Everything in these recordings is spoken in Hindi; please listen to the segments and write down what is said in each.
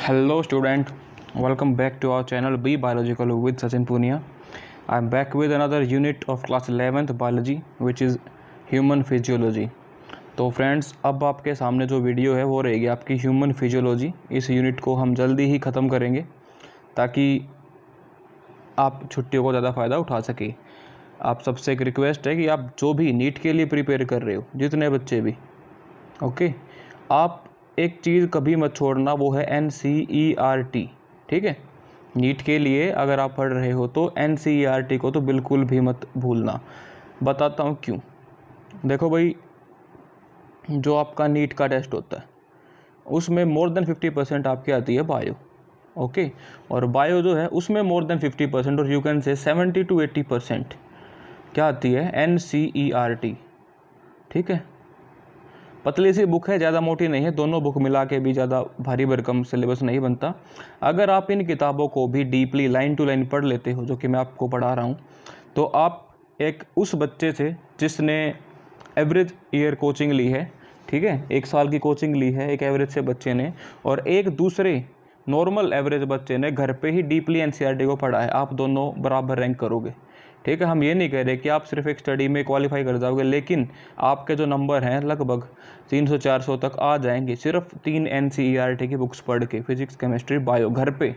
Hello student, welcome back to our channel Be Biological with Sachin Punia. I am back with another unit of class 11th biology which is human physiology. तो फ्रेंड्स, अब आपके सामने जो वीडियो है वो रहेगी आपकी ह्यूमन फिजियोलॉजी। इस यूनिट को हम जल्दी ही ख़त्म करेंगे ताकि आप छुट्टियों को ज़्यादा फ़ायदा उठा सकें। आप सबसे एक रिक्वेस्ट है कि आप जो भी नीट के लिए प्रिपेयर कर रहे हो, जितने बच्चे भी, ओके, आप एक चीज़ कभी मत छोड़ना, वो है NCERT। ठीक है, नीट के लिए अगर आप पढ़ रहे हो तो NCERT को तो बिल्कुल भी मत भूलना। बताता हूँ क्यों। देखो भाई, जो आपका नीट का टेस्ट होता है उसमें मोर देन 50% आपकी आती है बायो, ओके, और बायो जो है उसमें मोर देन 50% और यू कैन से 70 to 80% क्या आती है, NCERT। ठीक है, पतली सी बुक है, ज़्यादा मोटी नहीं है, दोनों बुक मिला के भी ज़्यादा भारी भरकम सिलेबस नहीं बनता। अगर आप इन किताबों को भी डीपली लाइन टू लाइन पढ़ लेते हो, जो कि मैं आपको पढ़ा रहा हूँ, तो आप एक उस बच्चे से जिसने एवरेज ईयर कोचिंग ली है, ठीक है, 1 साल की कोचिंग ली है एक एवरेज से बच्चे ने, और एक दूसरे नॉर्मल एवरेज बच्चे ने घर पे ही डीपली NCERT को पढ़ा है, आप दोनों बराबर रैंक करोगे। ठीक है, हम ये नहीं कह रहे कि आप सिर्फ एक स्टडी में क्वालिफाई कर जाओगे, लेकिन आपके जो नंबर हैं लगभग 300-400 तक आ जाएंगे सिर्फ 3 NCERT की बुक्स पढ़ के, फिजिक्स, केमिस्ट्री, बायो, घर पे।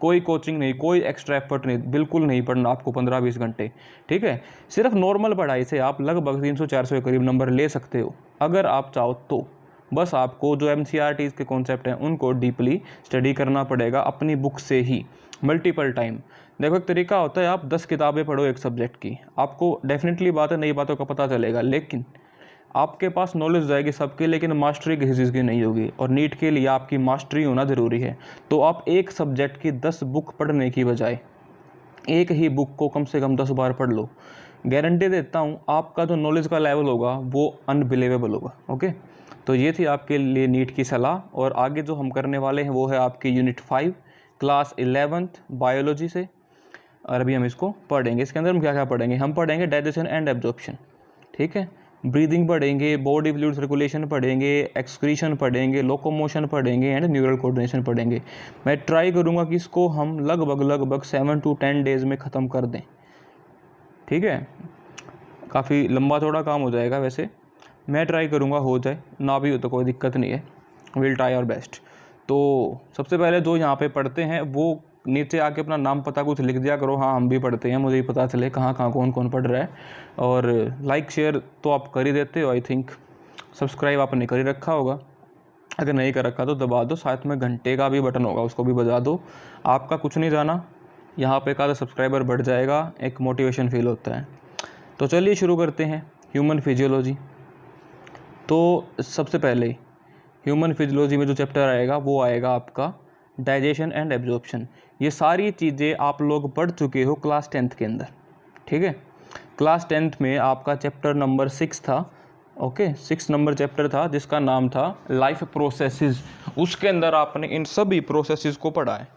कोई कोचिंग नहीं, कोई एक्स्ट्रा एफर्ट नहीं, बिल्कुल नहीं पढ़ना आपको 15-20 घंटे। ठीक है, सिर्फ नॉर्मल पढ़ाई से आप लगभग 300-400 के करीब नंबर ले सकते हो अगर आप चाहो तो। बस आपको जो NCERT के कॉन्सेप्ट हैं उनको डीपली स्टडी करना पड़ेगा अपनी बुक से ही, मल्टीपल टाइम। देखो, एक तरीका होता है, आप 10 किताबें पढ़ो एक सब्जेक्ट की, आपको डेफिनेटली बातें, नई बातों का पता चलेगा, लेकिन आपके पास नॉलेज जाएगी सबकी, लेकिन मास्टरी किसी चीज़ की नहीं होगी। और नीट के लिए आपकी मास्टरी होना ज़रूरी है। तो आप एक सब्जेक्ट की 10 बुक पढ़ने की बजाय एक ही बुक को कम से कम 10 बार पढ़ लो। गारंटी देता हूँ आपका जो नॉलेज का लेवल होगा वो अनबिलीवेबल होगा। ओके, तो ये थी आपके लिए नीट की सलाह। और आगे जो हम करने वाले हैं वो है आपकी यूनिट 5 क्लास 11th बायोलॉजी से, और अभी हम इसको पढ़ेंगे। इसके अंदर हम क्या क्या पढ़ेंगे, हम पढ़ेंगे डाइजेशन एंड एब्जॉर्प्शन, ठीक है, ब्रीदिंग पढ़ेंगे, बॉडी फ्लूइड सर्कुलेशन पढ़ेंगे, एक्सक्रीशन पढ़ेंगे, लोकोमोशन पढ़ेंगे एंड न्यूरल कोऑर्डिनेशन पढ़ेंगे। मैं ट्राई करूँगा कि इसको हम लगभग 7 to 10 डेज़ में ख़त्म कर दें। ठीक है, काफ़ी लंबा चौड़ा काम हो जाएगा, वैसे मैं ट्राई करूँगा हो जाए, ना भी हो तो कोई दिक्कत नहीं है, विल ट्राई और बेस्ट। तो सबसे पहले जो यहाँ पे पढ़ते हैं वो नीचे आके अपना नाम पता कुछ लिख दिया करो, हाँ हम भी पढ़ते हैं, मुझे भी पता चले कहाँ कहाँ कौन कौन पढ़ रहा है। और लाइक शेयर तो आप कर ही देते हो, आई थिंक सब्सक्राइब आपने कर ही रखा होगा, अगर नहीं कर रखा तो दबा दो, साथ में घंटे का भी बटन होगा उसको भी बजा दो। आपका कुछ नहीं जाना, यहाँ पे का सब्सक्राइबर बढ़ जाएगा, एक मोटिवेशन फील होता है। तो चलिए शुरू करते हैं ह्यूमन फिजियोलॉजी। तो सबसे पहले ह्यूमन फिजियोलॉजी में जो चैप्टर आएगा वो आएगा आपका डाइजेशन एंड एब्जॉर्प्शन। ये सारी चीज़ें आप लोग पढ़ चुके हो क्लास 10th के अंदर। ठीक है, क्लास 10th में आपका चैप्टर नंबर 6 था, ओके, 6 नंबर चैप्टर था जिसका नाम था लाइफ प्रोसेसेस। उसके अंदर आपने इन सभी प्रोसेसेस को पढ़ा है।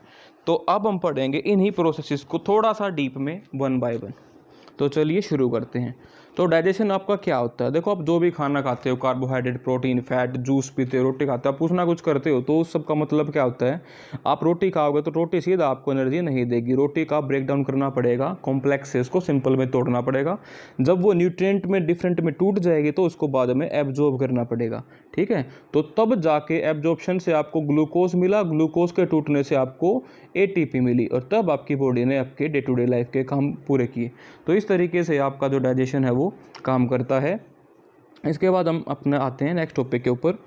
तो अब हम पढ़ेंगे इन्हीं प्रोसेसेस को थोड़ा सा डीप में, 1 by 1। तो चलिए शुरू करते हैं। तो डाइजेशन आपका क्या होता है, देखो, आप जो भी खाना खाते हो, कार्बोहाइड्रेट, प्रोटीन, फैट, जूस पीते हो, रोटी खाते हो, आप कुछ ना कुछ करते हो, तो उस सब का मतलब क्या होता है, आप रोटी खाओगे तो रोटी सीधा आपको एनर्जी नहीं देगी, रोटी का ब्रेक डाउन करना पड़ेगा, कॉम्प्लेक्सेस को सिंपल में तोड़ना पड़ेगा। जब वो न्यूट्रिएंट में डिफरेंट में टूट जाएगी तो उसको बाद में एब्जॉर्ब करना पड़ेगा। ठीक है, तो तब जाके एब्जॉर्प्शन से आपको ग्लूकोज मिला, ग्लूकोज के टूटने से आपको ATP मिली, और तब आपकी बॉडी ने आपके डे टू डे लाइफ के काम पूरे किए। तो इस तरीके से आपका जो डाइजेशन है वो काम करता है। इसके बाद हम अपने आते हैं नेक्स्ट टॉपिक के ऊपर,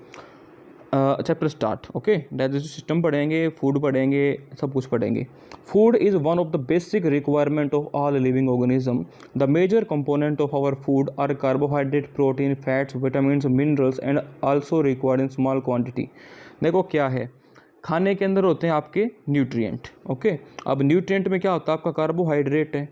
chapter start. Okay, digestive system पढ़ेंगे, फूड पढ़ेंगे, सब कुछ पढ़ेंगे। Food is one of the basic requirement of all living organism. The major component of our food are carbohydrate, protein, fats, vitamins, minerals and also required in small quantity. देखो क्या है, खाने के अंदर होते हैं आपके न्यूट्रिएंट। ओके, अब न्यूट्रिएंट में क्या होता है, आपका कार्बोहाइड्रेट है,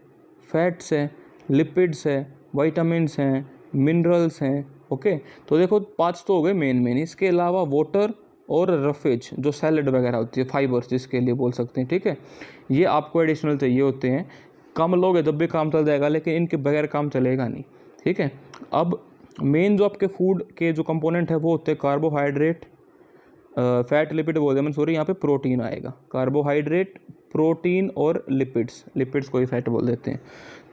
फैट्स है, लिपिड्स है, विटामिन्स हैं, मिनरल्स हैं। ओके, तो देखो 5 तो हो गए मेन। इसके अलावा वाटर और रफेज, जो सैलड वगैरह होती है, फाइबर्स जिसके लिए बोल सकते हैं। ठीक है, ये आपको एडिशनल चाहिए होते हैं। कम लोग हैं जब भी काम चल जाएगा, लेकिन इनके बगैर काम चलेगा नहीं। ठीक है, अब मेन जो आपके फूड के जो कंपोनेंट है वो होते हैं कार्बोहाइड्रेट, फैट लिपिड बोलते हैं, सॉरी यहाँ पे प्रोटीन आएगा, कार्बोहाइड्रेट, प्रोटीन और लिपिड्स को ही फैट बोल देते हैं।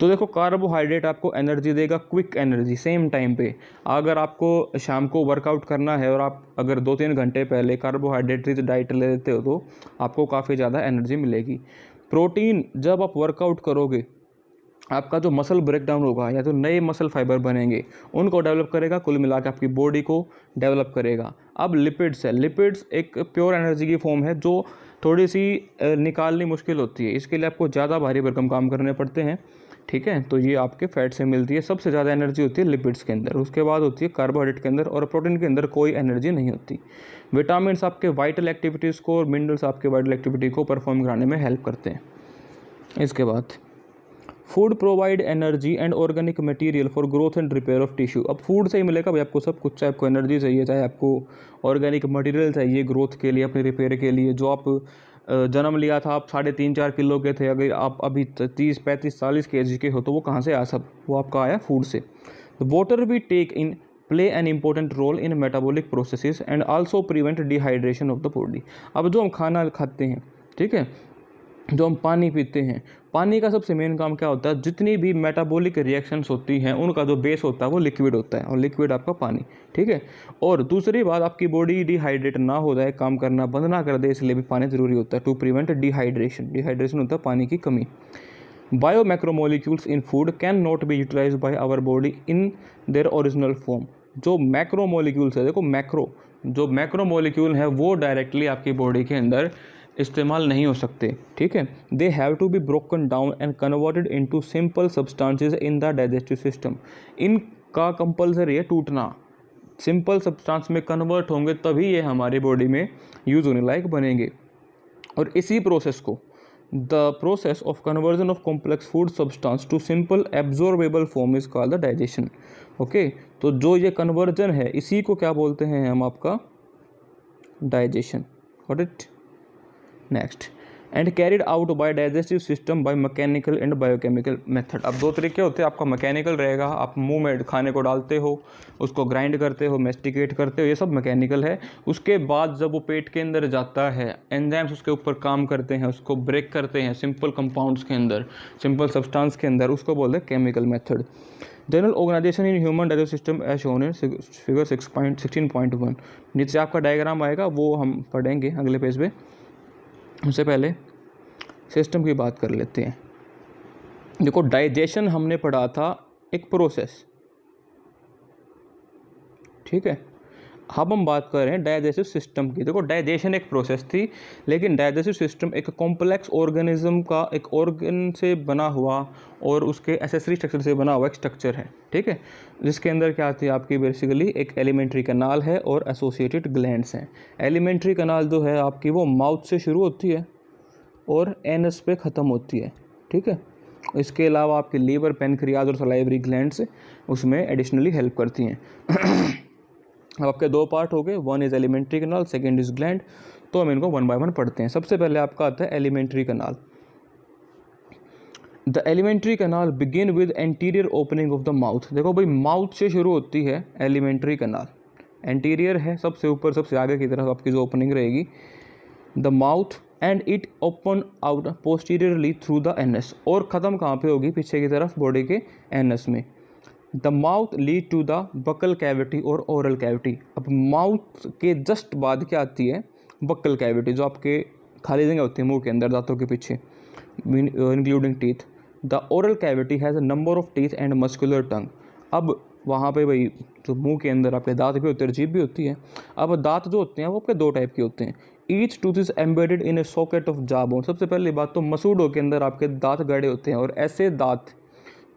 तो देखो कार्बोहाइड्रेट आपको एनर्जी देगा, क्विक एनर्जी सेम टाइम पे। अगर आपको शाम को वर्कआउट करना है और आप अगर 2-3 घंटे पहले कार्बोहाइड्रेट रिच डाइट लेते हो तो आपको काफ़ी ज़्यादा एनर्जी मिलेगी। प्रोटीन, जब आप वर्कआउट करोगे आपका जो मसल ब्रेकडाउन होगा या तो नए मसल फाइबर बनेंगे उनको डेवलप करेगा, कुल मिला के आपकी बॉडी को डेवलप करेगा। अब लिपिड्स है, लिपिड्स एक प्योर एनर्जी की फॉर्म है जो थोड़ी सी निकालनी मुश्किल होती है, इसके लिए आपको ज़्यादा भारी भरकम काम करने पड़ते हैं, ठीक है। तो ये आपके फैट से मिलती है, सबसे ज़्यादा एनर्जी होती है लिपिड्स के अंदर, उसके बाद होती है कार्बोहाइड्रेट के अंदर, और प्रोटीन के अंदर कोई एनर्जी नहीं होती। विटामिन्स आपके वाइटल एक्टिविटीज़ को और मिनरल्स आपके वाइटल एक्टिविटी को परफॉर्म कराने में हेल्प करते हैं। इसके बाद food provide energy and organic material for growth and repair of tissue. अब फूड से ही मिलेगा भाई आपको सब कुछ, चाहे आपको एनर्जी चाहिए, चाहे आपको ऑर्गेनिक मटेरियल चाहिए ग्रोथ के लिए, अपने रिपेयर के लिए। जो आप जन्म लिया था आप 3.5-4 किलो के थे, अगर आप अभी 30-35-40 kg के हो तो वो कहाँ से आया? सब वो आपका आया फूड से। Water we take in play an important role in metabolic processes and also prevent dehydration of the body. अब जो हम खाना खाते हैं, ठीक है, जो हम पानी पीते हैं, पानी का सबसे मेन काम क्या होता है? जितनी भी मेटाबॉलिक रिएक्शंस होती हैं उनका जो बेस होता है वो लिक्विड होता है, और लिक्विड आपका पानी, ठीक है। और दूसरी बात, आपकी बॉडी डिहाइड्रेट ना हो जाए, काम करना बंद ना कर दे, इसलिए भी पानी ज़रूरी होता है टू प्रिवेंट डिहाइड्रेशन। डिहाइड्रेशन होता है पानी की कमी। Bio macromolecules in food can not be utilise by our body in their original form. जो मैक्रोमोलिक्यूल्स है, देखो जो मैक्रोमोलिक्यूल है वो डायरेक्टली आपकी बॉडी के अंदर इस्तेमाल नहीं हो सकते, ठीक है। They have to be broken down and converted into simple substances in the digestive system. इनका कंपल्सरी है टूटना, सिंपल सब्सटेंस में कन्वर्ट होंगे तभी ये हमारी बॉडी में यूज़ होने लायक बनेंगे। और इसी प्रोसेस को the process of conversion of complex food substance to simple absorbable form is called the digestion. Okay, तो जो ये कन्वर्जन है इसी को क्या बोलते हैं हम? आपका digestion. Got it? Next, and carried out by digestive system by mechanical and biochemical method. अब दो तरीके होते हैं, आपका मैकेनिकल रहेगा, आप मुंह में खाने को डालते हो, उसको ग्राइंड करते हो, मेस्टिकेट करते हो, ये सब मैकेनिकल है। उसके बाद जब वो पेट के अंदर जाता है, एंजाइम्स उसके ऊपर काम करते हैं, उसको ब्रेक करते हैं सिंपल कंपाउंड्स के अंदर, सिंपल सब्सटेंस के अंदर, उसको बोलते हैं chemical method. General organisation in human digestive system as shown in figure 16.1। नीचे आपका डायग्राम आएगा, वो हम पढ़ेंगे अगले पेज पे। उससे पहले सिस्टम की बात कर लेते हैं। देखो, डाइजेशन हमने पढ़ा था एक प्रोसेस, ठीक है। अब हम बात कर रहे हैं डाइजेस्टिव सिस्टम की। देखो, डाइजेशन एक प्रोसेस थी, लेकिन डाइजेस्टिव सिस्टम एक कॉम्प्लेक्स ऑर्गेनिज्म का, एक ऑर्गन से बना हुआ और उसके एसेसरी स्ट्रक्चर से बना हुआ एक स्ट्रक्चर है, ठीक है। जिसके अंदर क्या आती है आपकी, बेसिकली एक एलिमेंट्री कनाल है और एसोसिएटेड ग्लैंड्स हैं। एलिमेंट्री कनाल जो है आपकी वो माउथ से शुरू होती है और एनस पे ख़त्म होती है, ठीक है। इसके अलावा आपके लीवर, पेनक्रियाज और सलाइवरी ग्लैंड्स उसमें एडिशनली हेल्प करती हैं। अब आपके दो पार्ट हो गए, one is elementary kanal, second is gland. तो हम इनको वन बाय वन पढ़ते हैं। सबसे पहले आपका आता है elementary kanal. The elementary kanal begin with anterior opening of the mouth. देखो भाई, माउथ से शुरू होती है एलिमेंट्री कनाल, एंटीरियर है, सबसे ऊपर सबसे आगे की तरफ आपकी जो ओपनिंग रहेगी, the mouth, and it open out posteriorly through the anus. और ख़त्म कहाँ पे होगी? पीछे की तरफ बॉडी के एनस में। The mouth lead to the buccal cavity और ओरल कैविटी। अब माउथ के जस्ट बाद क्या आती है? बकल कैविटी, जो आपके खाली जगह होती है मुंह के अंदर दांतों के पीछे, including teeth. The oral cavity has a number of teeth and muscular tongue. अब वहाँ पे भाई जो मुंह के अंदर आपके दांत भी होते हैं, जीभ भी होती है। अब दांत जो होते हैं वो आपके दो टाइप के होते हैं। Each tooth is embedded in A socket of jaw bone. सबसे पहली बात तो मसूड़ों के अंदर आपके दांत गड़े होते हैं, और ऐसे दांत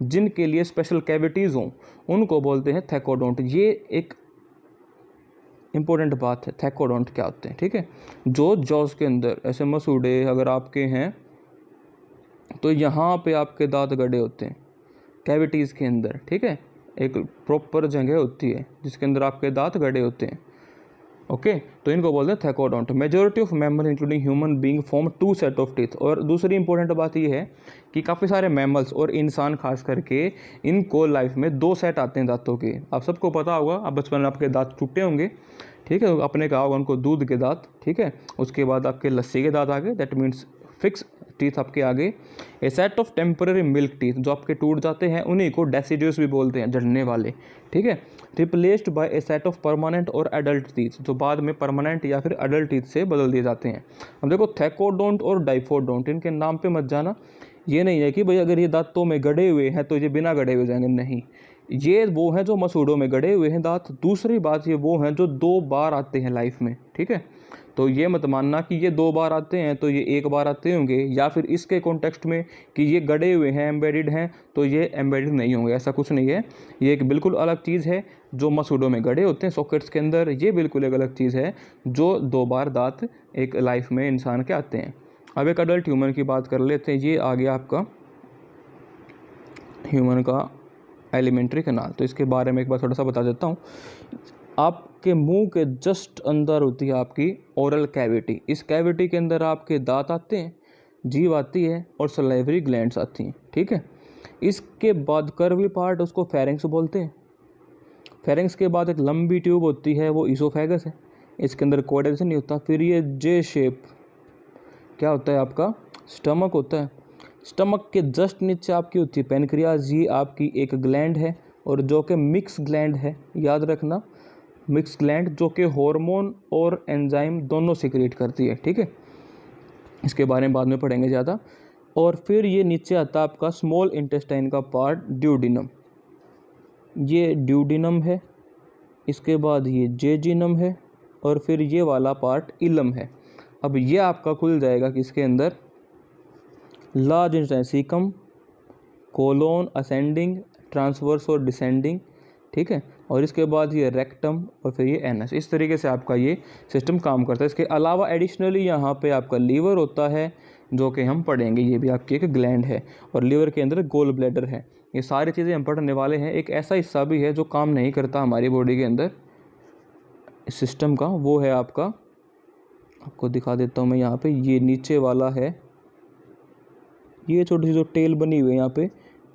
जिनके लिए स्पेशल कैविटीज़ हों उनको बोलते हैं थैकोडोंट। ये एक इम्पोर्टेंट बात है, थैकोडोंट क्या होते हैं, ठीक है। जो जॉज के अंदर ऐसे मसूड़े अगर आपके हैं तो यहाँ पे आपके दांत गड़े होते हैं कैविटीज़ के अंदर, ठीक है। एक प्रॉपर जगह होती है जिसके अंदर आपके दांत गड़े होते हैं। ओके तो इनको बोलते हैं thecodont. Majority of mammal including human being form 2 set of teeth. और दूसरी इंपॉर्टेंट बात ये है कि काफ़ी सारे मैमल्स और इंसान खास करके इनको लाइफ में 2 सेट आते हैं दांतों के। आप सबको पता होगा, आप बचपन में आपके दांत टूटे होंगे, ठीक है, आपने कहा होगा उनको दूध के दांत, ठीक है, उसके बाद आपके लस्सी के दांत आ गए, दैट मीन्स फिक्स टीथ आपके आगे। A set of temporary milk teeth, जो आपके टूट जाते हैं उन्हीं को डेसिड्यूस भी बोलते हैं, झड़ने वाले, ठीक है। Replaced by A set of permanent और एडल्ट टीथ, जो बाद में परमानेंट या फिर एडल्ट टीथ से बदल दिए जाते हैं। अब देखो थैकोडोंट और डाइफोडोंट, इनके नाम पे मत जाना, ये नहीं है कि भाई अगर ये दांतों में गड़े हुए हैं तो ये बिना गड़े हुए जाएंगे, नहीं, ये वो हैं जो मसूड़ों में गड़े हुए हैं दांत। दूसरी बात ये वो हैं जो 2 बार आते हैं लाइफ में, ठीक है। तो ये मत मानना कि ये 2 बार आते हैं तो ये 1 बार आते होंगे, या फिर इसके कॉन्टेक्स्ट में कि ये गड़े हुए हैं, एम्बेडेड हैं, तो ये एम्बेडेड नहीं होंगे, ऐसा कुछ नहीं है। ये एक बिल्कुल अलग चीज़ है जो मसूड़ों में गड़े होते हैं सॉकेट्स के अंदर, ये बिल्कुल एक अलग चीज़ है जो 2 बार दांत एक लाइफ में इंसान के आते हैं। अब एक अडल्ट ह्यूमन की बात कर लेते हैं। ये आ गया आपका ह्यूमन का एलिमेंट्री कैनाल। तो इसके बारे में एक बार थोड़ा सा बता देता हूँ। आपके मुंह के जस्ट अंदर होती है आपकी ओरल कैविटी। इस कैविटी के अंदर आपके दांत आते हैं, जीभ आती है और सलाइवरी ग्लैंड्स आती हैं, ठीक है। इसके बाद कर्वी पार्ट, उसको फेरिंग्स बोलते हैं। फेरिंग्स के बाद एक लंबी ट्यूब होती है, वो ईसोफेगस है, इसके अंदर कोडेक्स नहीं होता। फिर ये जे शेप क्या होता है आपका स्टमक होता है। स्टमक के जस्ट नीचे आपकी होती है पेनक्रियाज, ये आपकी एक ग्लैंड है और जो कि मिक्स ग्लैंड है, याद रखना, मिक्स ग्लैंड जो कि हार्मोन और एंजाइम दोनों सिक्रेट करती है, ठीक है। इसके बारे में बाद में पढ़ेंगे ज़्यादा। और फिर ये नीचे आता है आपका स्मॉल इंटेस्टाइन का पार्ट ड्यूडिनम, ये ड्यूडिनम है। इसके बाद ये जेजिनम है और फिर ये वाला पार्ट इलम है। अब ये आपका खुल जाएगा किसके अंदर, लार्ज इंटेस्टिनम, कोलोन, असेंडिंग, ट्रांसवर्स और डिसेंडिंग, ठीक है। और इसके बाद ये रेक्टम और फिर ये एनस। इस तरीके से आपका ये सिस्टम काम करता है। इसके अलावा एडिशनली यहाँ पे आपका लीवर होता है जो कि हम पढ़ेंगे, ये भी आपकी एक ग्लैंड है। और लीवर के अंदर गोल ब्लैडर है। ये सारी चीज़ें हम पढ़ने वाले हैं। एक ऐसा हिस्सा भी है जो काम नहीं करता हमारी बॉडी के अंदर इस सिस्टम का, वो है आपका, आपको दिखा देता हूँ मैं यहाँ पे, ये नीचे वाला है, ये छोटी सी जो टेल बनी हुई है यहाँ पे,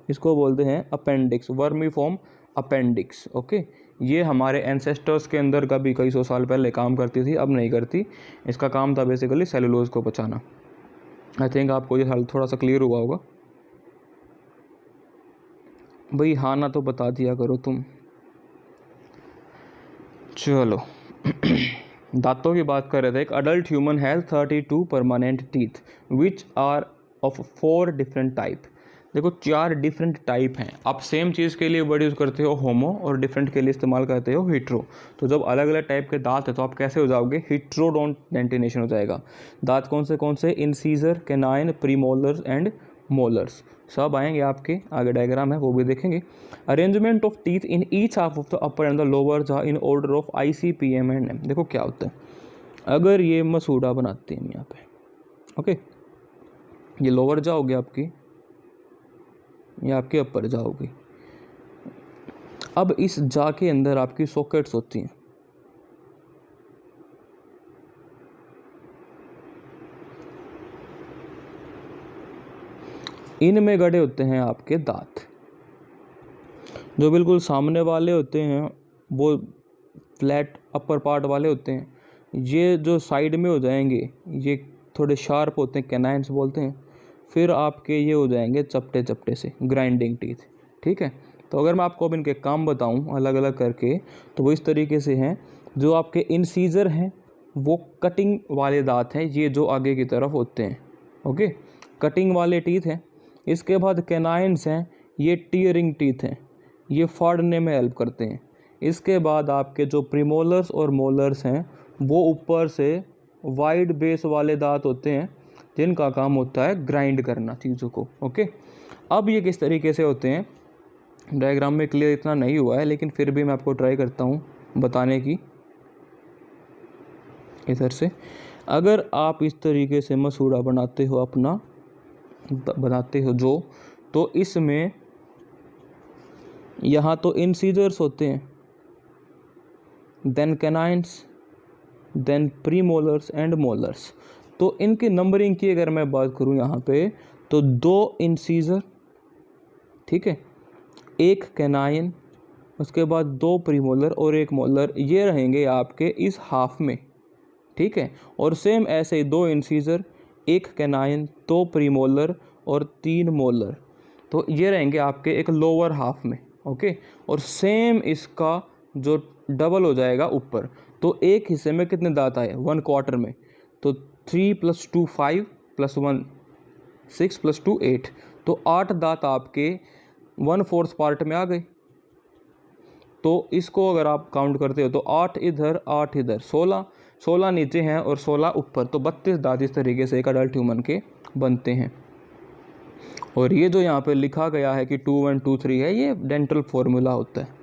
इसको बोलते हैं अपेंडिक्स, वर्मीफॉर्म अपेंडिक्स, ओके। ये हमारे एंसेस्टर्स के अंदर कभी कई 100 साल पहले काम करती थी, अब नहीं करती। इसका काम था बेसिकली सेलुलोज को पचाना। आई थिंक आपको ये हाल थोड़ा सा क्लियर हुआ होगा। भाई हाँ ना तो बता दिया करो तुम। चलो दांतों की बात कर रहे थे। एक adult human has 32 permanent teeth which are of 4 different type. देखो 4 डिफरेंट टाइप हैं। आप सेम चीज़ के लिए वर्ड यूज़ करते हो होमो और डिफरेंट के लिए इस्तेमाल करते हो हिट्रो। तो जब अलग अलग टाइप के दांत है तो आप कैसे हो जाओगे, हिट्रोडोंट डेंटिनेशन हो जाएगा। दांत कौन से, incisor, canine, premolars and molars, सब आएंगे आपके आगे, डायग्राम है वो भी देखेंगे। Arrangement of teeth in each half of the upper and the lower jaw in order of ICPM and M। देखो क्या होता है, अगर ये मसूड़ा बनाते हैं यहाँ पे, ओके, ये लोअर जॉ होगी आपकी, ये आपके अपर जॉ होगी। अब इस जॉ के अंदर आपकी सॉकेट्स होती हैं। इनमें गड़े होते हैं आपके दांत। जो बिल्कुल सामने वाले होते हैं वो फ्लैट अपर पार्ट वाले होते हैं। ये जो साइड में हो जाएंगे ये थोड़े शार्प होते हैं, कैनाइन्स बोलते हैं। फिर आपके ये हो जाएंगे चपटे चपटे से, ग्राइंडिंग टीथ, ठीक है। तो अगर मैं आपको अब इनके काम बताऊं अलग अलग करके तो वो इस तरीके से हैं। जो आपके इंसीजर हैं वो कटिंग वाले दांत हैं, ये जो आगे की तरफ होते हैं, ओके, कटिंग वाले टीथ हैं। इसके बाद कैनाइन्स हैं, ये टीयरिंग टीथ हैं, ये फाड़ने में हेल्प करते हैं। इसके बाद आपके जो प्रीमोलर्स और मोलर्स हैं वो ऊपर से वाइड बेस वाले दांत होते हैं जिनका काम होता है ग्राइंड करना चीज़ों को, ओके। अब ये किस तरीके से होते हैं, डायग्राम में क्लियर इतना नहीं हुआ है लेकिन फिर भी मैं आपको ट्राई करता हूँ बताने की। इधर से अगर आप इस तरीके से मसूड़ा बनाते हो अपना, बनाते हो जो, तो इसमें यहाँ तो इंसीजर्स होते हैं, then canines, then premolars and molars. तो इनकी नंबरिंग की अगर मैं बात करूँ यहाँ पे, तो 2 इंसीजर, ठीक है, 1 कैनाइन, उसके बाद 2 प्रीमोलर और 1 मोलर, ये रहेंगे आपके इस हाफ में, ठीक है। और सेम ऐसे ही 2 इंसीजर, 1 कैनाइन, 2 प्रीमोलर और 3 मोलर, तो ये रहेंगे आपके एक लोअर हाफ में, ओके। और सेम इसका जो डबल हो जाएगा ऊपर, तो एक हिस्से में कितने दांत आए, 1/4 में, तो 3 + 2 5 + 1 6 + 2 8, तो 8 दांत आपके 1/4 पार्ट में आ गए। तो इसको अगर आप काउंट करते हो तो 8 इधर 8 इधर, 16 नीचे हैं और 16 ऊपर, तो 32 दांत इस तरीके से एक अडल्ट ह्यूमन के बनते हैं। और ये जो यहाँ पे लिखा गया है कि 2 1 2 3 है, ये डेंटल फॉर्मूला होता है।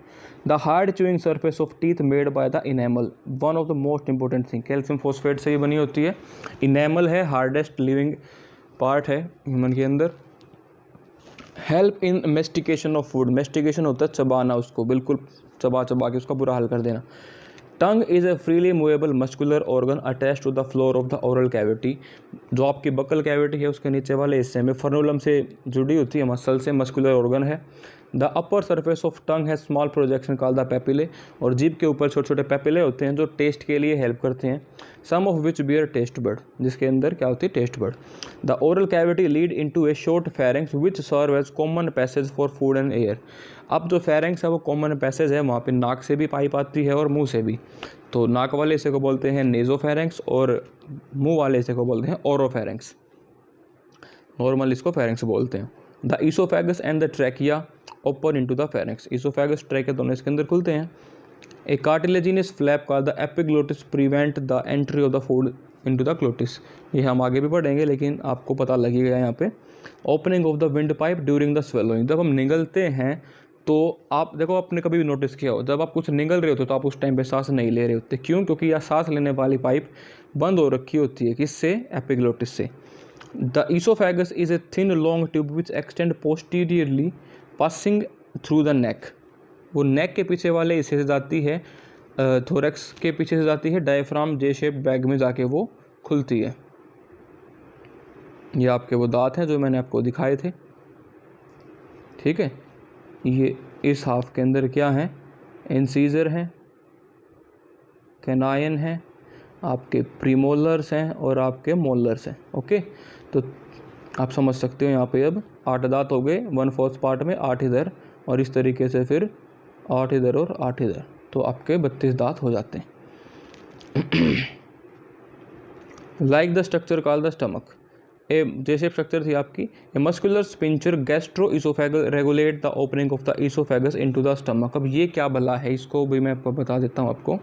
The hard chewing surface of teeth made by the enamel, one of the most important thing, calcium phosphate से ये बनी होती है। इनेमल है, हार्डेस्ट लिविंग पार्ट है ह्यूमन के अंदर। Help in mastication of food, mastication होता है चबाना, उसको बिल्कुल चबा चबा के उसका बुरा हाल कर देना। Tongue is a freely movable muscular organ attach to the floor of the oral cavity, जो आपकी बकल कैविटी है उसके नीचे वाले हिस्से में फर्नुलम से जुड़ी होती है, मसल से, मस्कुलर ऑर्गन है। The upper surface of tongue है small projection called the papillae, और जीभ के ऊपर छोटे छोटे पेपिले होते हैं जो टेस्ट के लिए हेल्प करते हैं। Some of which bear taste bud, जिसके अंदर क्या होती है, taste bud. The oral cavity lead into a short pharynx which serve as common passage for food and air. अब जो फेरेंक्स है वो कॉमन पैसेज है, वहाँ पे नाक से भी पाइप आती है और मुंह से भी। तो नाक वाले हिस्से को बोलते हैं नेजोफेरेंक्स और मुंह वाले हिस्से को बोलते हैं ओरोफेरेंक्स, नॉर्मल इसको फेरेंक्स बोलते हैं। The oesophagus and the trachea open into the pharynx, oesophagus trachea दोनों इसके अंदर खुलते हैं। A cartilaginous flap called the epiglottis prevent the entry of the food into the glottis, ये हम आगे भी पढ़ेंगे लेकिन आपको पता लगेगा यहाँ पे। Opening of the wind pipe during the swallowing, जब हम निगलते हैं तो आप देखो, आपने कभी भी नोटिस किया हो, जब आप कुछ निगल रहे होते तो आप उस टाइम पे सांस नहीं ले रहे होते, क्यों? क्योंकि यह सांस लेने वाली पाइप बंद हो रखी होती है, किससे? एपिग्लोटिस से। The oesophagus is a thin long tube which extend posteriorly passing through the neck, वो नेक के पीछे वाले हिस्से से जाती है, थोरैक्स के पीछे से जाती है, डायफ्राम जे शेप बैग में जाके वो खुलती है। ये आपके वो दांत हैं जो मैंने आपको दिखाए थे, ठीक है। ये इस हाफ के अंदर क्या है, इंसीजर हैं, कैनाइन हैं, आपके प्रीमोलर्स हैं और आपके मोलर्स हैं, ओके। तो आप समझ सकते हो यहाँ पे अब 8 दांत हो गए, 1/4 पार्ट में, 8 इधर और इस तरीके से फिर 8 इधर और 8 इधर, तो आपके 32 दांत हो जाते हैं। Like the structure called the stomach, a जैसे स्ट्रक्चर थी आपकी, a muscular sphincter gastro oesophagus regulate the opening of the oesophagus into the stomach. अब ये क्या भला है, इसको भी मैं आपको बता देता हूँ आपको।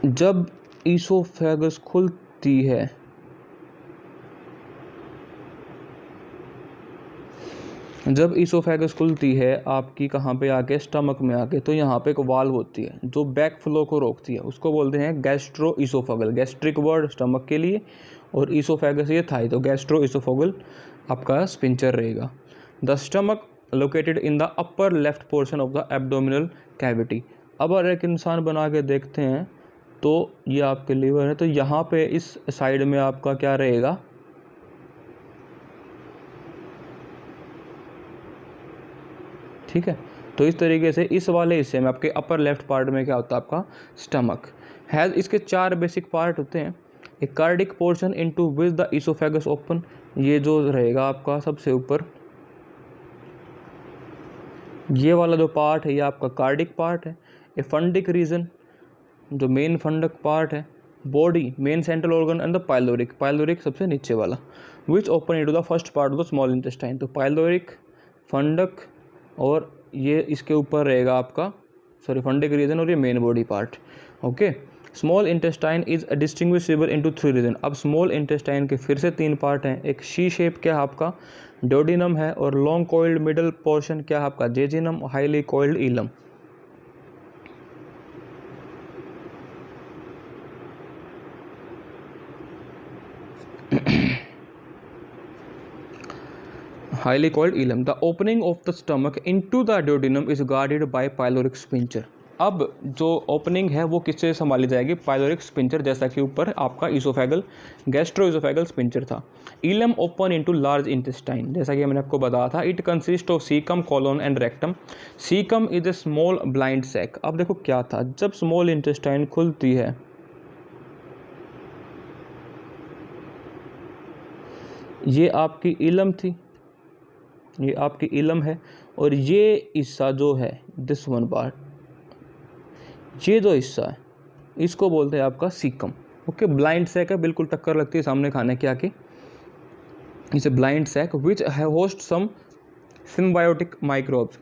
जब ईसोफेगस खुलती है, जब ईसोफेगस खुलती है आपकी कहाँ पे आके, स्टमक में आके, तो यहाँ पे एक वाल्व होती है जो बैक फ्लो को रोकती है, उसको बोलते हैं gastro oesophageal, gastric word stomach के लिए, और ईसोफेगस ये थाई, तो गैस्ट्रो ईसोफेगल आपका स्पिंचर रहेगा। The stomach located in the upper left portion of the abdominal cavity. अब अगर एक इंसान बना के देखते हैं तो ये आपके लीवर है, तो यहाँ पे इस साइड में आपका क्या रहेगा, ठीक है। तो इस तरीके से इस वाले हिस्से में आपके अपर लेफ्ट पार्ट में क्या होता है, आपका स्टमक है। इसके 4 बेसिक पार्ट होते हैं। A cardiac portion into which the oesophagus open, ये जो रहेगा आपका सबसे ऊपर, ये वाला जो पार्ट है ये आपका कार्डिक पार्ट है। ए फंडिक रीजन, जो मेन फंडक पार्ट है। Body, main central organ and the pyloric, pyloric सबसे नीचे वाला, which open into the first part of the small intestine. तो पाइलोरिक, फंडक और ये इसके ऊपर रहेगा आपका, सॉरी, फंडिक रीजन और ये main body part, okay. Small intestine is distinguishable into 3 region. अब स्मॉल इंटेस्टाइन के फिर से 3 पार्ट हैं। एक शी शेप क्या है आपका, डोडिनम है, और लॉन्ग कॉइल्ड मिडल पोर्शन क्या है आपका, जेजिनम, हाईली कॉइल्ड इलम। highly coiled ileum. The opening of the stomach into the duodenum is guarded by pyloric sphincter. अब जो ओपनिंग है वो किससे संभाली जाएगी, पाइलोरिक स्पिंचर, जैसा कि ऊपर आपका इसोफेगल गैस्ट्रो इसोफेगल स्पिंचर था। इलम ओपन इनटू लार्ज इंटेस्टाइन, जैसा कि मैंने आपको बताया था, it consist of caecum, colon and rectum. Caecum is a small blind sac. अब देखो क्या था, जब स्मॉल इंटेस्टाइन खुलती है, ये आपकी इलम थी, ये आपकी इलम है, और ये हिस्सा जो है दिस वन पार्ट, ये जो हिस्सा है इसको बोलते हैं आपका सीकम। ओके, ब्लाइंड सैक है, बिल्कुल टक्कर लगती है सामने खाने के आके, इसे ब्लाइंड सैक विच होस्ट सम सिम्बायोटिक माइक्रोब्स,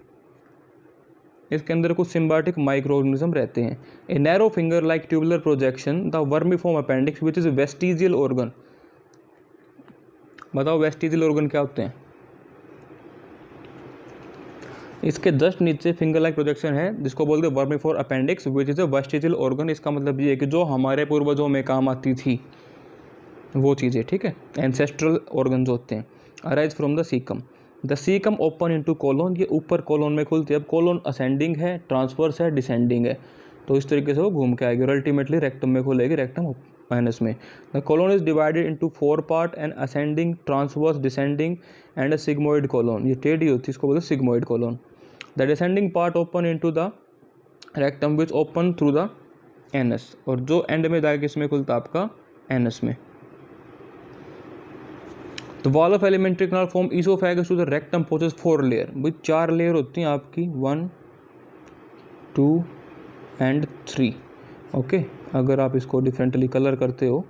इसके अंदर कुछ सिम्बायोटिक माइक्रो ऑर्गेनिज्म रहते हैं। A narrow finger like tubular projection the vermiform appendix which is vestigial organ. बताओ वेस्टिजियल ऑर्गन क्या होते हैं। इसके जस्ट नीचे फिंगर लाइक प्रोजेक्शन है जिसको बोलते हैं vermiform appendix which is a vestigial organ. इसका मतलब ये है कि जो हमारे पूर्वजों में काम आती थी वो चीज़ें, ठीक है, एंसेस्ट्रल ऑर्गन जो होते हैं, arise from the caecum. The caecum open into colon, ये ऊपर कोलोन में खुलती है। अब कोलोन असेंडिंग है, ट्रांसवर्स है, डिसेंडिंग है, तो इस तरीके से वो घूम के आएगी और अल्टीमेटली रेक्टम में खुलेगी, रेक्टम माइनस में। The colon is divided into 4 part, and ascending, transverse, descending and a sigmoid colon. ये टेढ़ी होती है, इसको बोलते हैं sigmoid colon. The descending part open into the rectum which open through the anus, और जो एंड में जाके किसमें खुलता है आपका एनस में। The wall of alimentary canal from esophagus to the rectum possesses 4 layer. भाई 4 लेयर होती हैं आपकी, 1, 2 एंड 3। ओके, अगर आप इसको डिफरेंटली कलर करते हो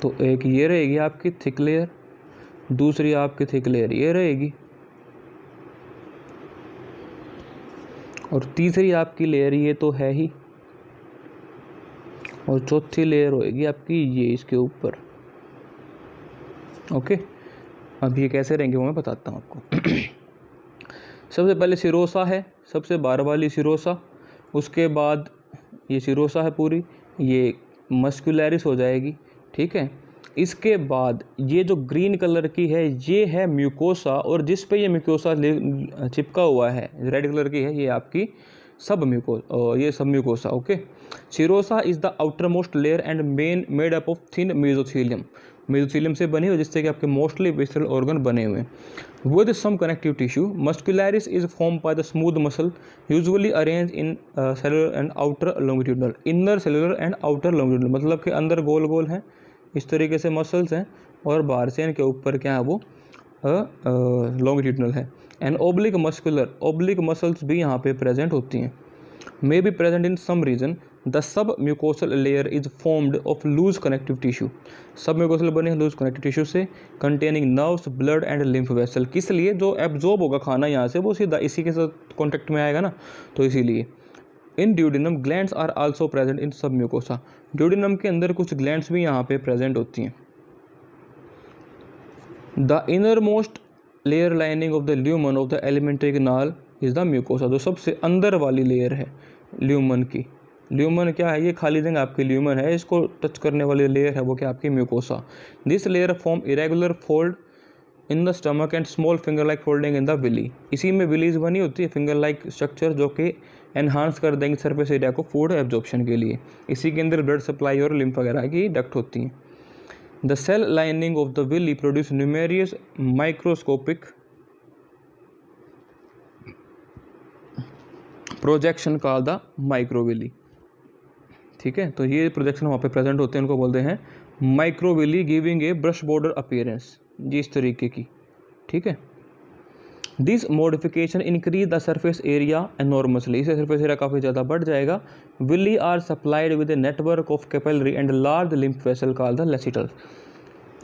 तो एक ये रहेगी आपकी थिक लेयर, दूसरी आपकी थिक लेयर ये रहेगी, और तीसरी आपकी लेयर ये तो है ही, और चौथी लेयर होएगी आपकी ये इसके ऊपर। ओके, अब ये कैसे रहेंगे वो मैं बताता हूँ आपको। सबसे पहले सिरोसा है, सबसे बाहर वाली सिरोसा, उसके बाद ये सिरोसा है पूरी, ये मस्कुलैरिस हो जाएगी, ठीक है। इसके बाद ये जो ग्रीन कलर की है ये है म्यूकोसा, और जिस पे ये म्यूकोसा चिपका हुआ है रेड कलर की है, ये आपकी सब mucosa. Okay, serosa is the outer most layer and main made up of thin mesothelium, mesothelium से बनी हुई, जिससे कि आपके मोस्टली विसरल ऑर्गन बने हुए हैं। With some connective tissue, muscularis is form by the smooth muscle usually arrange in cellular and outer longitudinal, inner cellular and outer longitudinal, मतलब कि अंदर गोल गोल हैं इस तरीके से मसल्स हैं, और बाहर से इनके ऊपर क्या है वो लॉन्गिट्यूडनल है। And oblique muscular, oblique muscles भी यहाँ पे प्रेजेंट होती हैं। May be present in some region. The sub mucosal layer is formed of loose connective tissue, sub mucosal बने हैं लूज कनेक्टिव टिश्यू से, containing nerves, blood and lymph vessel. किस लिए, जो एब्जॉर्ब होगा खाना यहाँ से वो सीधा इसी के साथ कॉन्टेक्ट में आएगा ना, तो इसीलिए। In duodenum glands are also present in submucosa, duodenum के अंदर कुछ ग्लैंड्स भी यहाँ पे प्रेजेंट होती हैं। The inner most layer lining of the lumen of the alimentary canal is the mucosa, जो सबसे अंदर वाली लेयर है ल्यूमन की। ल्यूमन क्या है, ये खाली जगह आपकी ल्यूमन है, इसको टच करने वाली लेयर है वो क्या आपकी mucosa. This layer form irregular fold in the stomach and small finger like folding in the villi, इसी में विलीज बनी होती है, फिंगर लाइक स्ट्रक्चर, जो कि एनहांस कर देंगे सरफेस एरिया को फूड एब्जॉर्प्शन के लिए। इसी के अंदर ब्लड सप्लाई और लिम्फ वगैरह की डक्ट होती हैं। The cell lining of the villi produce numerous microscopic projection called the microvilli, ठीक है। तो ये प्रोजेक्शन वहाँ पे प्रेजेंट होते हैं, उनको बोलते हैं microvilli, giving a brush border appearance, जी इस तरीके की, ठीक है। This modification increase the surface area enormously, इससे सरफेस एरिया काफ़ी ज़्यादा बढ़ जाएगा। Villi are supplied with a network of capillary and large lymph vessel called the lacteals,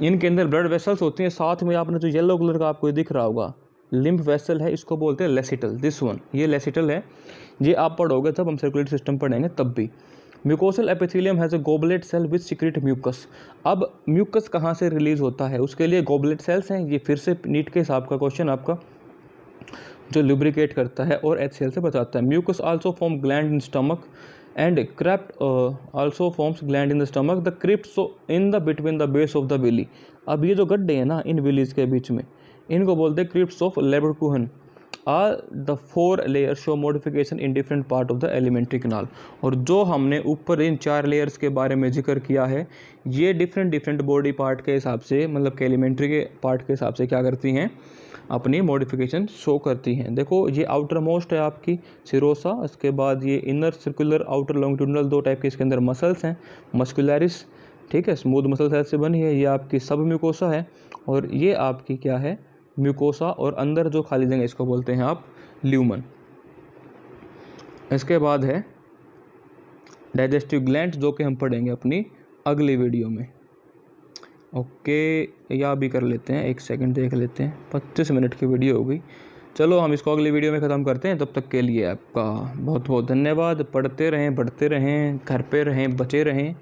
इनके अंदर ब्लड वेसल्स होती हैं, साथ में आपने जो येलो कलर का आपको दिख रहा होगा लिम्फ वेसल है, इसको बोलते हैं लेसिटल। दिस वन, ये लेसिटल है, ये आप पढ़ोगे तब हम सर्कुलेटरी सिस्टम पढ़ेंगे तब भी। Mucosal epithelium has a goblet cell which secrete mucus, अब म्यूकस कहाँ से रिलीज होता है, उसके लिए गोबलेट सेल्स हैं। ये फिर से नीट के हिसाब का क्वेश्चन आपका, जो लुब्रिकेट करता है और HCl से बचाता है। Mucus also form gland in stomach and crypt also forms gland in the stomach, the crypt in the between the base of the villi. अब ये जो गड्ढे हैं ना इन विलीज के बीच में, इनको बोलते हैं crypts of Lieberkuhn. Are the 4 layer show modification in different part of the alimentary canal. और जो हमने ऊपर इन 4 लेयर्स के बारे में जिक्र किया है, ये डिफरेंट बॉडी पार्ट के हिसाब से, मतलब कि एलिमेंट्री के पार्ट के हिसाब से क्या करती हैं, अपनी मॉडिफिकेशन शो करती हैं। देखो ये आउटर मोस्ट है आपकी सिरोसा, इसके बाद ये inner circular outer longitudinal 2 type के इसके अंदर मसल्स हैं, मस्कुलरिस, ठीक है, स्मूथ मसल सेल से बनी है। ये आपकी सब म्यूकोसा है और ये आपकी क्या है, म्यूकोसा, और अंदर जो खाली जगह इसको बोलते हैं आप ल्यूमन। इसके बाद है डाइजेस्टिव ग्लैंड, जो कि हम पढ़ेंगे अपनी अगली वीडियो में। ओके, या भी कर लेते हैं, 1 सेकंड देख लेते हैं, 25 मिनट की वीडियो हो गई। चलो हम इसको अगली वीडियो में ख़त्म करते हैं। तब तक के लिए आपका बहुत बहुत धन्यवाद। पढ़ते रहें, बढ़ते रहें, घर पे रहें, बचे रहें।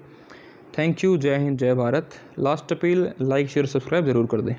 Thank you. जय हिंद, जय Bharat. Last appeal, like share subscribe ज़रूर कर दें।